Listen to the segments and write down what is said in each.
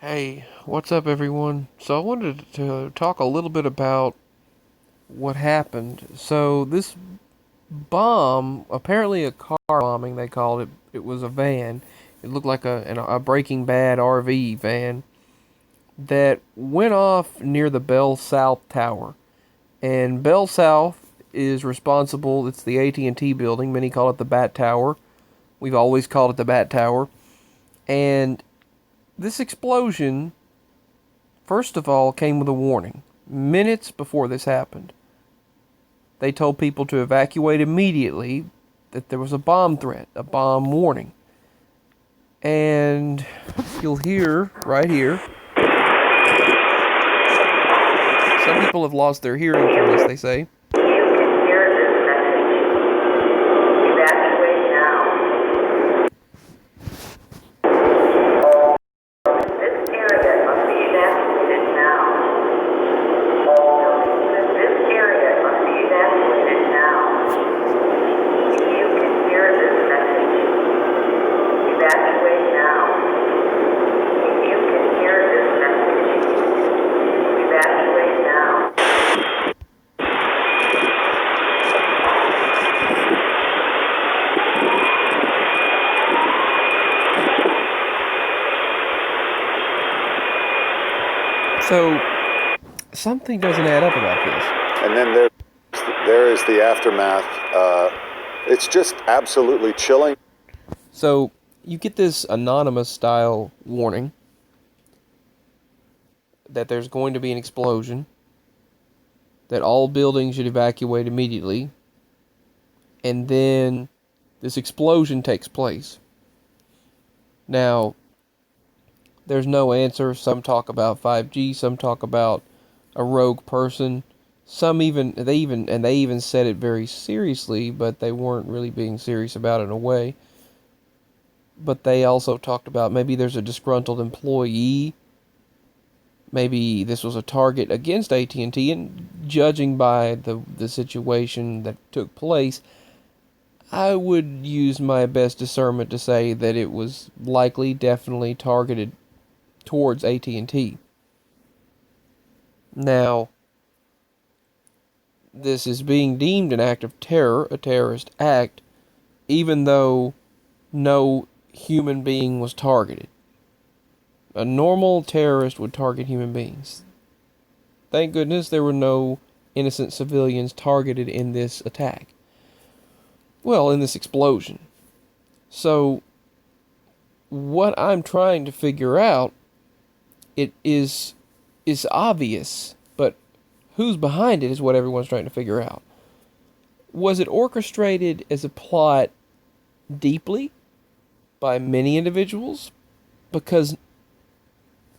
Hey, what's up, everyone? So, I wanted to talk a little bit about what happened. So, this bomb, apparently a car bombing, they called it. It was a van. It looked like a Breaking Bad RV van that went off near the Bell South Tower. And Bell South is responsible. It's the AT&T building. Many call it the Bat Tower. We've always called it the Bat Tower. And this explosion, first of all, came with a warning. Minutes before this happened, they told people to evacuate immediately, that there was a bomb threat, a bomb warning. And you'll hear right here, some people have lost their hearing from this, they say. You can hear this message. Evacuate now. This area must be evacuated now. This area must be evacuated now. If you can hear this message, evacuate now. If you can hear this message, evacuate now. So, something doesn't add up about this. And then there is the aftermath. It's just absolutely chilling. So, you get this anonymous style warning that there's going to be an explosion, that all buildings should evacuate immediately, and then this explosion takes place. Now, there's no answer. Some talk about 5G, some talk about a rogue person. They even said it very seriously, but they weren't really being serious about it in a way. But they also talked about maybe there's a disgruntled employee. Maybe this was a target against AT&T, and judging by the situation that took place, I would use my best discernment to say that it was likely, definitely targeted towards AT&T. Now, this is being deemed an act of terror, a terrorist act, even though no human being was targeted. A normal terrorist would target human beings. Thank goodness there were no innocent civilians targeted in this attack. Well, in this explosion. So, what I'm trying to figure out, it is obvious, but who's behind it is what everyone's trying to figure out. Was it orchestrated as a plot deeply by many individuals? Because,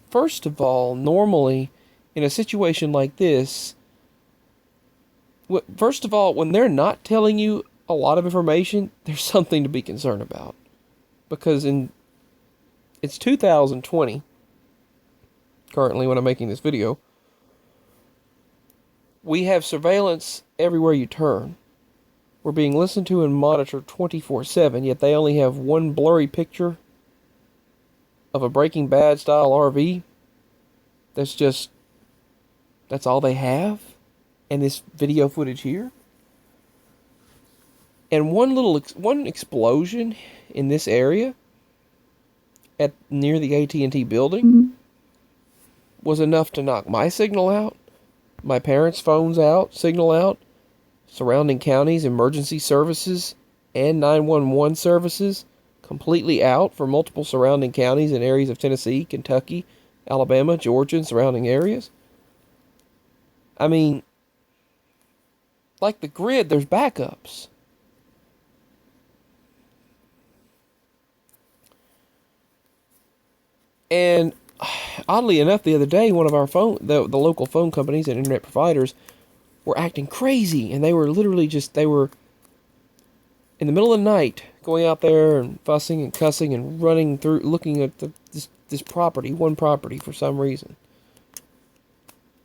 first of all, normally, in a situation like this, first of all, when they're not telling you a lot of information, there's something to be concerned about. Because it's 2020, currently when I'm making this video, we have surveillance everywhere you turn. We're being listened to and monitored 24/7, yet they only have one blurry picture of a Breaking Bad style RV. That's all they have? And this video footage here? And one explosion in this area near the AT&T building was enough to knock my signal out, my parents' phones out, signal out, surrounding counties, emergency services, and 911 services completely out for multiple surrounding counties and areas of Tennessee, Kentucky, Alabama, Georgia, and surrounding areas. I mean, like the grid, there's backups. And oddly enough, the other day, one of our the local phone companies and internet providers were acting crazy, and they were literally they were in the middle of the night going out there and fussing and cussing and running through, looking at this property, one property, for some reason.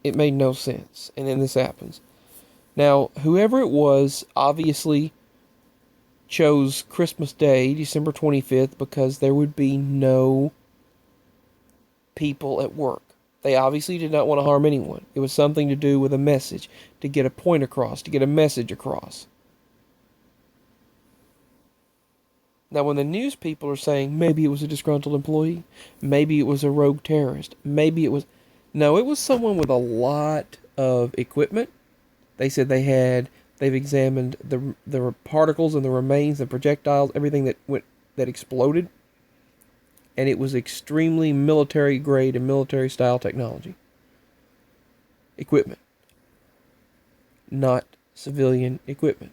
It made no sense, and then this happens. Now, whoever it was obviously chose Christmas Day, December 25th, because there would be no people at work. They obviously did not want to harm anyone. It was something to do with a message, to get a point across, to get a message across. Now, when the news people are saying maybe it was a disgruntled employee, maybe it was a rogue terrorist, maybe it was... No, it was someone with a lot of equipment. They said they've examined the particles and the remains, the projectiles, everything that exploded. And it was extremely military grade and military style technology. Equipment. Not civilian equipment.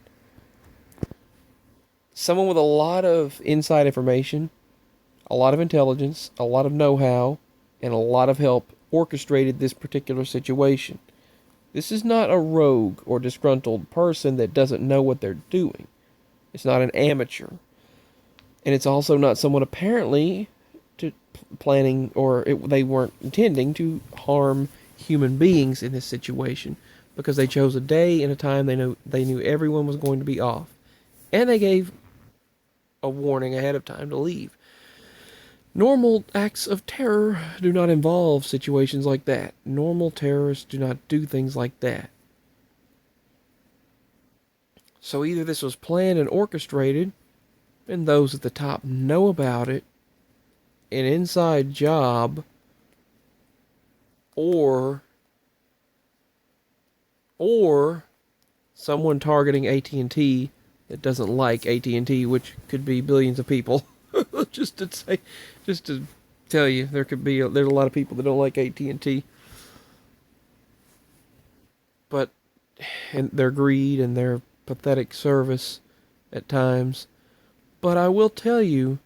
Someone with a lot of inside information, a lot of intelligence, a lot of know-how, and a lot of help orchestrated this particular situation. This is not a rogue or disgruntled person that doesn't know what they're doing. It's not an amateur. And it's also not someone apparently planning, or they weren't intending to harm human beings in this situation, because they chose a day and a time they knew everyone was going to be off. And they gave a warning ahead of time to leave. Normal acts of terror do not involve situations like that. Normal terrorists do not do things like that. So either this was planned and orchestrated, and those at the top know about it, an inside job, or someone targeting AT&T that doesn't like AT&T, which could be billions of people. just to tell you, there's a lot of people that don't like AT&T, but and their greed and their pathetic service at times. But I will tell you,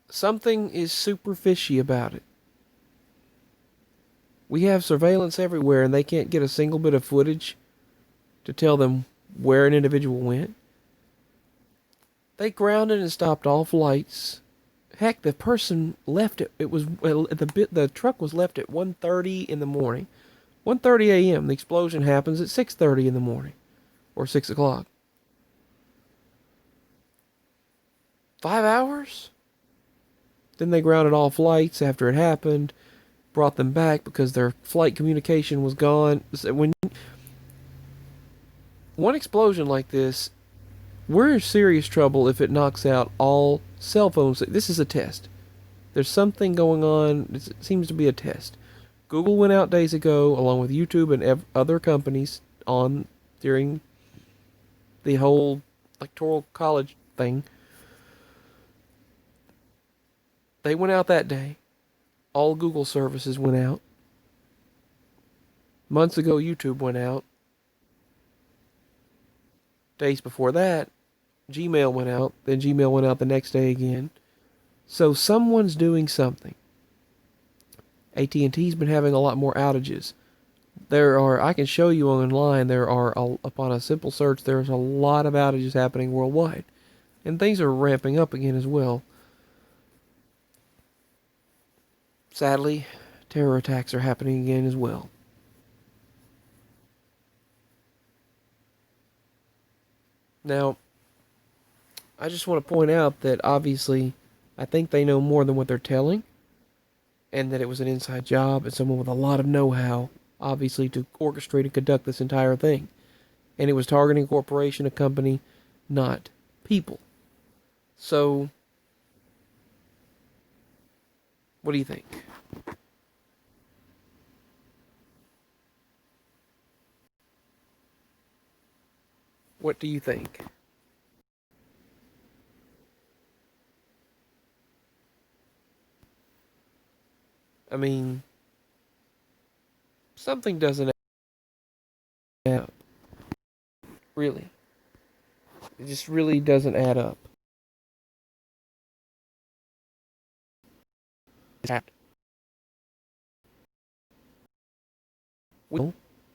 something is super fishy about it. We have surveillance everywhere, and they can't get a single bit of footage to tell them where an individual went. They grounded and stopped all flights. Heck, the person left the truck was left at 1:30 in the morning. 1:30 a.m. The explosion happens at 6:30 in the morning, or 6 o'clock. 5 hours? Then they grounded all flights after it happened, brought them back because their flight communication was gone. When one explosion like this, we're in serious trouble if it knocks out all cell phones. This is a test. There's something going on. It seems to be a test. Google went out days ago, along with YouTube and other companies, during the whole electoral college thing. They went out that day. All Google services went out. Months ago, YouTube went out. Days before that, Gmail went out. Then Gmail went out the next day again. So someone's doing something. AT&T's been having a lot more outages. I can show you online, upon a simple search, there's a lot of outages happening worldwide. And things are ramping up again as well. Sadly, terror attacks are happening again as well. Now, I just want to point out that obviously, I think they know more than what they're telling, and that it was an inside job and someone with a lot of know-how, obviously, to orchestrate and conduct this entire thing. And it was targeting a corporation, a company, not people. So, what do you think? What do you think? I mean, something doesn't add up. Really. It just really doesn't add up.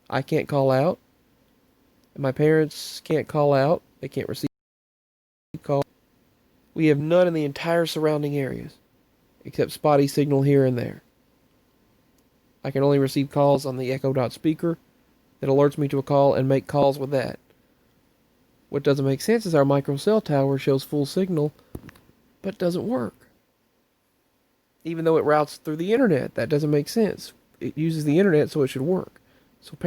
I can't call out. My parents can't call out. They can't receive calls. We have none in the entire surrounding areas, except spotty signal here and there. I can only receive calls on the Echo Dot speaker that alerts me to a call and make calls with that. What doesn't make sense is our microcell tower shows full signal, but doesn't work. Even though it routes through the internet, that doesn't make sense. It uses the internet, so it should work. So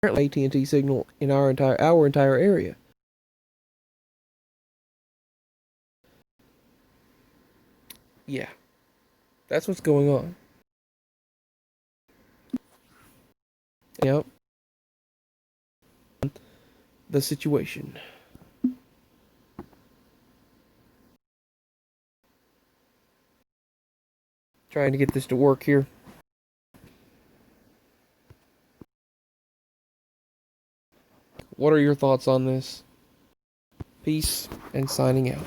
apparently AT&T signal in our entire area. Yeah, that's what's going on. Yep. The situation. Trying to get this to work here. What are your thoughts on this? Peace and signing out.